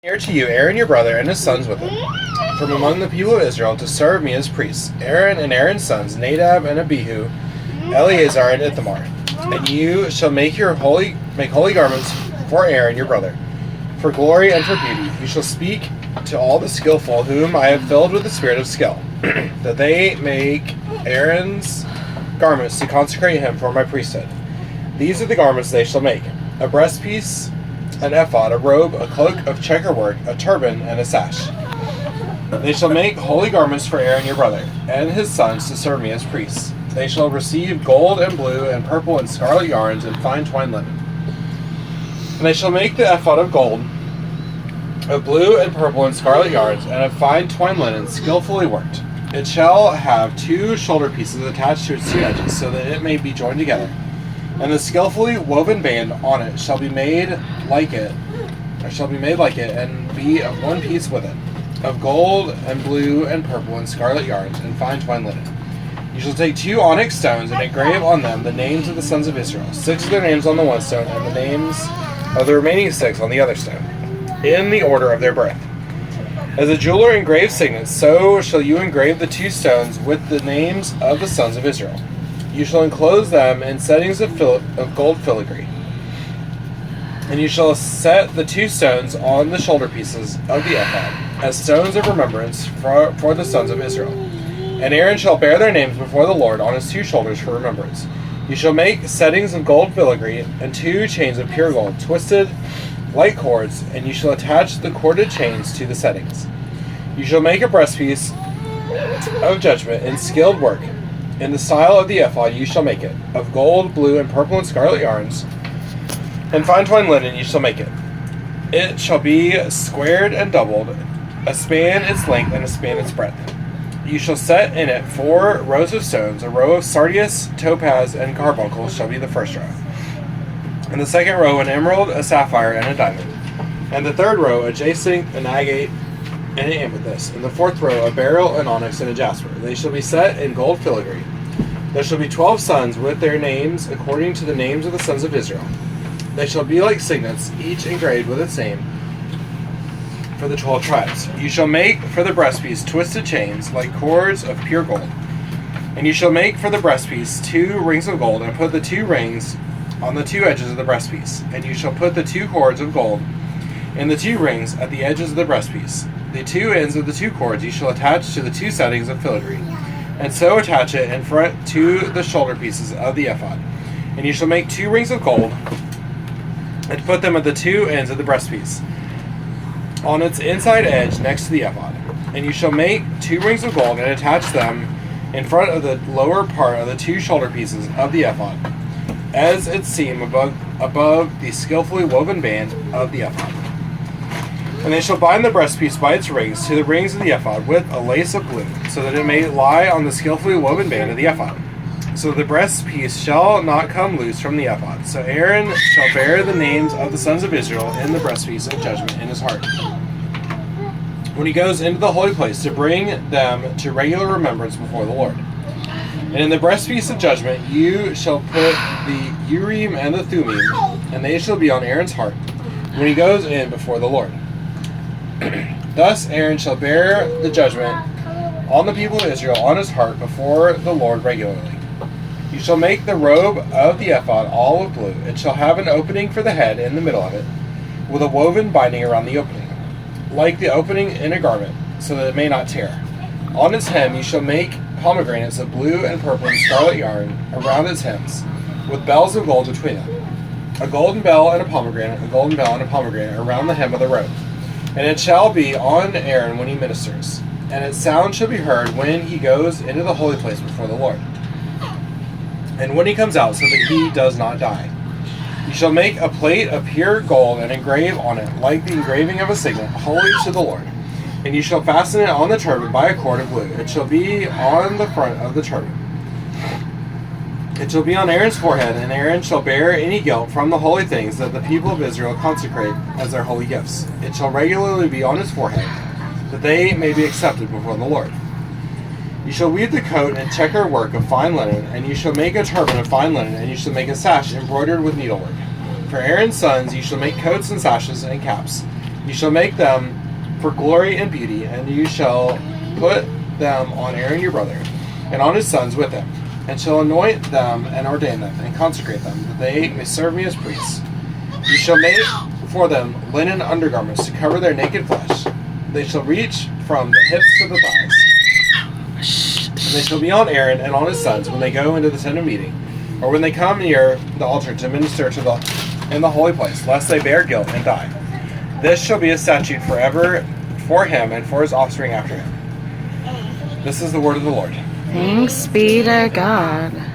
Near to you Aaron your brother and his sons with him, from among the people of Israel, to serve me as priests, Aaron and Aaron's sons, Nadab and Abihu, Eleazar and Ithamar. And you shall make holy garments for Aaron your brother, for glory and for beauty. You shall speak to all the skillful whom I have filled with the spirit of skill, that they make Aaron's garments to consecrate him for my priesthood. These are the garments they shall make: a breastpiece, an ephod, a robe, a cloak of checker work, a turban, and a sash. They shall make holy garments for Aaron your brother, and his sons to serve me as priests. They shall receive gold and blue and purple and scarlet yarns and fine twined linen. And they shall make the ephod of gold, of blue and purple and scarlet yarns, and of fine twined linen, skillfully worked. It shall have 2 shoulder pieces attached to its 2 edges, so that it may be joined together. And the skillfully woven band on it shall be made like it, and be of one piece with it, of gold and blue and purple and scarlet yarns and fine twined linen. You shall take 2 onyx stones and engrave on them the names of the sons of Israel, 6 of their names on the one stone, and the names of the remaining 6 on the other stone, in the order of their birth. As a jeweler engraves signets, so shall you engrave the 2 stones with the names of the sons of Israel. You shall enclose them in settings of gold filigree. And you shall set the 2 stones on the shoulder pieces of the ephod, as stones of remembrance for the sons of Israel. And Aaron shall bear their names before the Lord on his 2 shoulders for remembrance. You shall make settings of gold filigree, and 2 chains of pure gold, twisted like cords, and you shall attach the corded chains to the settings. You shall make a breastpiece of judgment in skilled work. In the style of the ephod you shall make it, of gold, blue, and purple and scarlet yarns, and fine twined linen you shall make it. It shall be squared and doubled, a span its length and a span its breadth. You shall set in it 4 rows of stones. A row of sardius, topaz, and carbuncle shall be the first row. And the second row an emerald, a sapphire, and a diamond. And the third row a jacinth, an agate, and an amethyst. And the fourth row a beryl, an onyx, and a jasper. They shall be set in gold filigree. There shall be 12 sons with their names according to the names of the sons of Israel. They shall be like signets, each engraved with its name, for the 12 tribes. You shall make for the breastpiece twisted chains like cords of pure gold. And you shall make for the breastpiece 2 rings of gold, and put the 2 rings on the 2 edges of the breastpiece. And you shall put the 2 cords of gold in the 2 rings at the edges of the breastpiece. The 2 ends of the 2 cords you shall attach to the 2 settings of filigree, and so attach it in front to the shoulder pieces of the ephod. And you shall make 2 rings of gold, and put them at the 2 ends of the breastpiece, on its inside edge next to the ephod. And you shall make 2 rings of gold, and attach them in front of the lower part of the 2 shoulder pieces of the ephod, as its seam above the skillfully woven band of the ephod. And they shall bind the breastpiece by its rings to the rings of the ephod with a lace of blue, so that it may lie on the skillfully woven band of the ephod. So the breastpiece shall not come loose from the ephod. So Aaron shall bear the names of the sons of Israel in the breastpiece of judgment in his heart, when he goes into the holy place, to bring them to regular remembrance before the Lord. And in the breastpiece of judgment you shall put the Urim and the Thummim, and they shall be on Aaron's heart, when he goes in before the Lord. Thus Aaron shall bear the judgment on the people of Israel on his heart before the Lord regularly. You shall make the robe of the ephod all of blue. It shall have an opening for the head in the middle of it, with a woven binding around the opening, like the opening in a garment, so that it may not tear. On its hem you shall make pomegranates of blue and purple and scarlet yarn around its hems, with bells of gold between them. A golden bell and a pomegranate, a golden bell and a pomegranate around the hem of the robe. And it shall be on Aaron when he ministers, and its sound shall be heard when he goes into the holy place before the Lord, and when he comes out, so that he does not die. You shall make a plate of pure gold and engrave on it, like the engraving of a signet, holy to the Lord. And you shall fasten it on the turban by a cord of blue. It shall be on the front of the turban. It shall be on Aaron's forehead, and Aaron shall bear any guilt from the holy things that the people of Israel consecrate as their holy gifts. It shall regularly be on his forehead, that they may be accepted before the Lord. You shall weave the coat in checker work of fine linen, and you shall make a turban of fine linen, and you shall make a sash embroidered with needlework. For Aaron's sons you shall make coats and sashes and caps. You shall make them for glory and beauty, and you shall put them on Aaron your brother, and on his sons with him, and shall anoint them and ordain them, and consecrate them, that they may serve me as priests. You shall make for them linen undergarments to cover their naked flesh. They shall reach from the hips to the thighs. And they shall be on Aaron and on his sons when they go into the tent of meeting, or when they come near the altar to minister in the holy place, lest they bear guilt and die. This shall be a statute forever for him and for his offspring after him. This is the word of the Lord. Thanks be to God.